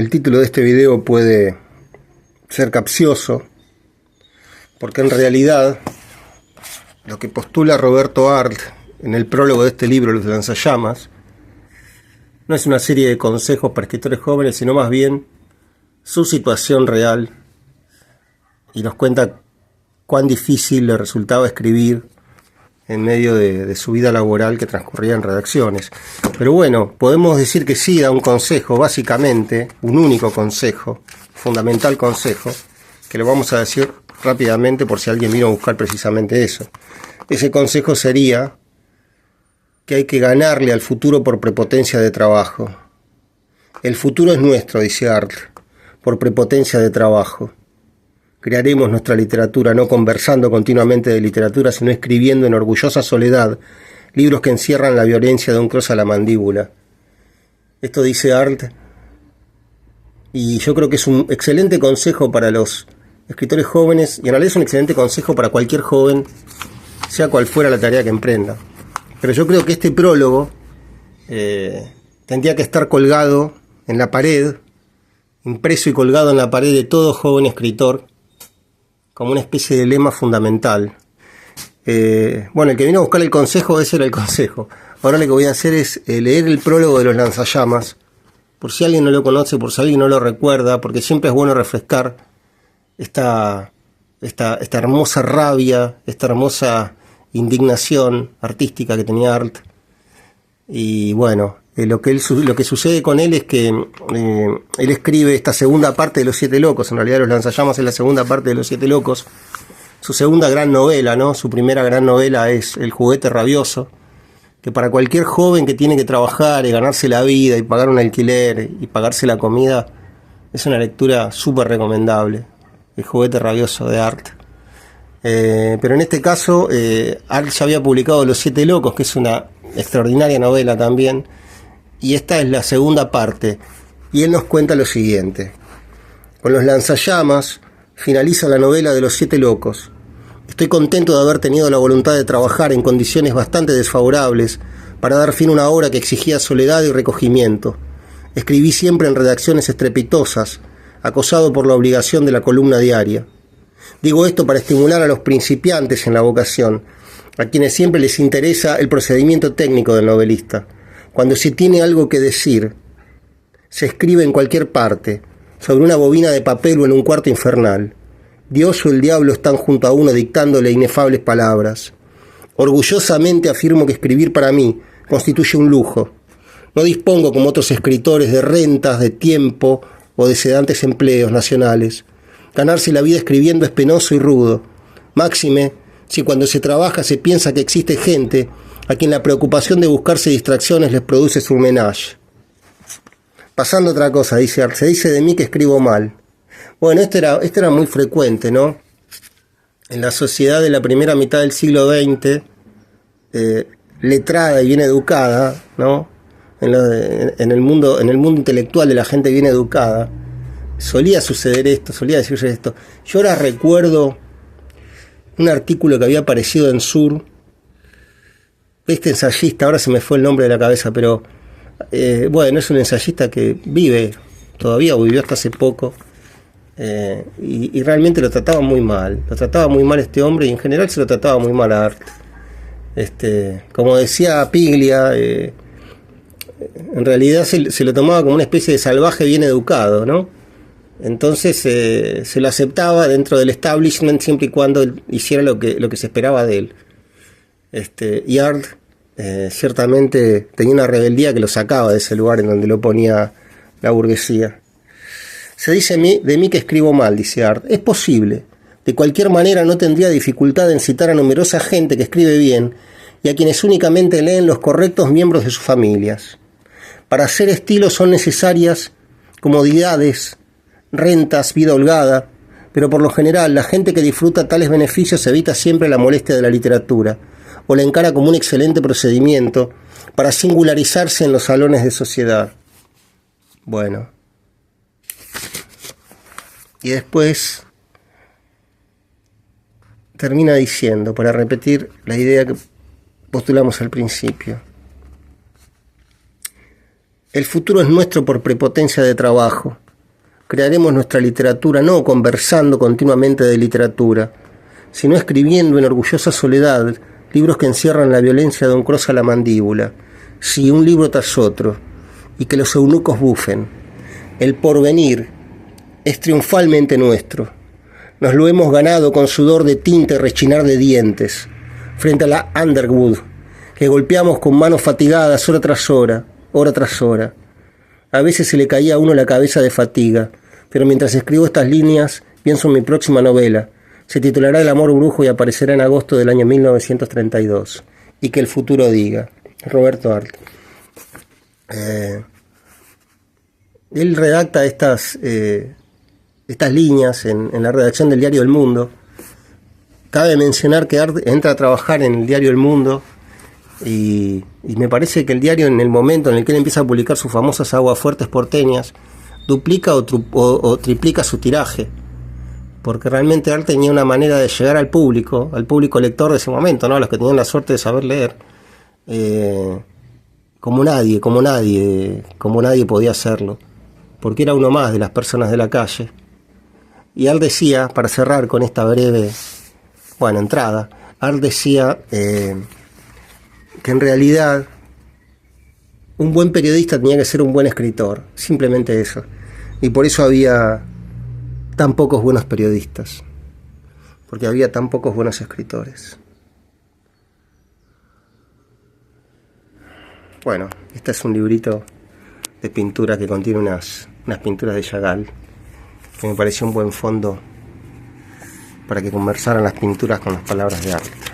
El título de este video puede ser capcioso, porque en realidad lo que postula Roberto Arlt en el prólogo de este libro, Los Lanzallamas, no es una serie de consejos para escritores jóvenes, sino más bien su situación real, y nos cuenta cuán difícil le resultaba escribir en medio de su vida laboral que transcurría en redacciones. Pero bueno, podemos decir que sí da un consejo, básicamente, un único consejo, fundamental consejo, que lo vamos a decir rápidamente por si alguien vino a buscar precisamente eso. Ese consejo sería que hay que ganarle al futuro por prepotencia de trabajo. El futuro es nuestro, dice Arlt, por prepotencia de trabajo. Crearemos nuestra literatura no conversando continuamente de literatura, sino escribiendo en orgullosa soledad libros que encierran la violencia de un cross a la mandíbula. Esto dice Arlt, y yo creo que es un excelente consejo para los escritores jóvenes, y en realidad es un excelente consejo para cualquier joven, sea cual fuera la tarea que emprenda. Pero yo creo que este prólogo tendría que estar colgado en la pared, impreso y colgado en la pared de todo joven escritor, como una especie de lema fundamental. Bueno, el que vino a buscar el consejo, ese era el consejo. Ahora lo que voy a hacer es leer el prólogo de Los Lanzallamas, por si alguien no lo conoce, por si alguien no lo recuerda, porque siempre es bueno refrescar esta hermosa rabia, esta hermosa indignación artística que tenía Arlt. Y bueno, lo que sucede con él es que él escribe esta segunda parte de Los Siete Locos. En realidad Los Lanzallamas es la segunda parte de Los Siete Locos, su segunda gran novela, ¿no? Su primera gran novela es El Juguete Rabioso, que para cualquier joven que tiene que trabajar y ganarse la vida y pagar un alquiler y pagarse la comida, es una lectura súper recomendable, El Juguete Rabioso de Arlt. Pero en este caso Arlt ya había publicado Los Siete Locos, que es una extraordinaria novela también, y esta es la segunda parte, y él nos cuenta lo siguiente. Con Los Lanzallamas finaliza la novela de Los Siete Locos. Estoy contento de haber tenido la voluntad de trabajar en condiciones bastante desfavorables para dar fin a una obra que exigía soledad y recogimiento. Escribí siempre en redacciones estrepitosas, acosado por la obligación de la columna diaria. Digo esto para estimular a los principiantes en la vocación, a quienes siempre les interesa el procedimiento técnico del novelista. Cuando se tiene algo que decir, se escribe en cualquier parte, sobre una bobina de papel o en un cuarto infernal. Dios o el diablo están junto a uno dictándole inefables palabras. Orgullosamente afirmo que escribir para mí constituye un lujo. No dispongo, como otros escritores, de rentas, de tiempo o de sedantes empleos nacionales. Ganarse la vida escribiendo es penoso y rudo. Máxime, si cuando se trabaja se piensa que existe gente a quien la preocupación de buscarse distracciones les produce su menage. Pasando a otra cosa, dice Arlt, se dice de mí que escribo mal. Bueno, esto era muy frecuente, ¿no? En la sociedad de la primera mitad del siglo XX, letrada y bien educada, ¿no? En el mundo intelectual de la gente bien educada, solía suceder esto, solía decirse esto. Yo ahora recuerdo un artículo que había aparecido en Sur. Este ensayista, ahora se me fue el nombre de la cabeza, pero bueno, es un ensayista que todavía vivió hasta hace poco, y realmente lo trataba muy mal este hombre, y en general se lo trataba muy mal a Arlt. Como decía Piglia, en realidad se lo tomaba como una especie de salvaje bien educado, ¿no? Entonces se lo aceptaba dentro del establishment siempre y cuando él hiciera lo que se esperaba de él. Y Arlt ciertamente tenía una rebeldía que lo sacaba de ese lugar en donde lo ponía la burguesía. Se dice de mí que escribo mal, dice Arlt. Es posible. De cualquier manera no tendría dificultad en citar a numerosa gente que escribe bien y a quienes únicamente leen los correctos miembros de sus familias. Para hacer estilo son necesarias comodidades, rentas, vida holgada, pero por lo general la gente que disfruta tales beneficios evita siempre la molestia de la literatura, o la encara como un excelente procedimiento para singularizarse en los salones de sociedad. Bueno. Y después termina diciendo, para repetir la idea que postulamos al principio: el futuro es nuestro por prepotencia de trabajo. crearemos nuestra literatura no conversando continuamente de literatura, sino escribiendo en orgullosa soledad libros que encierran la violencia de un cross a la mandíbula, sí, un libro tras otro, y que los eunucos bufen. El porvenir es triunfalmente nuestro. Nos lo hemos ganado con sudor de tinta y rechinar de dientes, frente a la Underwood, que golpeamos con manos fatigadas hora tras hora, hora tras hora. A veces se le caía a uno la cabeza de fatiga, pero mientras escribo estas líneas, pienso en mi próxima novela. Se titulará El amor brujo y aparecerá en agosto del año 1932. Y que el futuro diga. Roberto Arlt. Él redacta estas líneas en la redacción del diario El Mundo. Cabe mencionar que Arlt entra a trabajar en el diario El Mundo y me parece que el diario, en el momento en el que él empieza a publicar sus famosas aguafuertes porteñas, duplica o triplica su tiraje, porque realmente Arlt tenía una manera de llegar al público lector de ese momento, ¿no? A los que tenían la suerte de saber leer, como nadie podía hacerlo, porque era uno más de las personas de la calle. Y Arlt decía, para cerrar con esta breve entrada, Arlt decía que en realidad un buen periodista tenía que ser un buen escritor, simplemente eso. Y por eso había tan pocos buenos periodistas, porque había tan pocos buenos escritores. Bueno, este es un librito de pintura que contiene unas pinturas de Chagall, que me pareció un buen fondo para que conversaran las pinturas con las palabras de Arlt.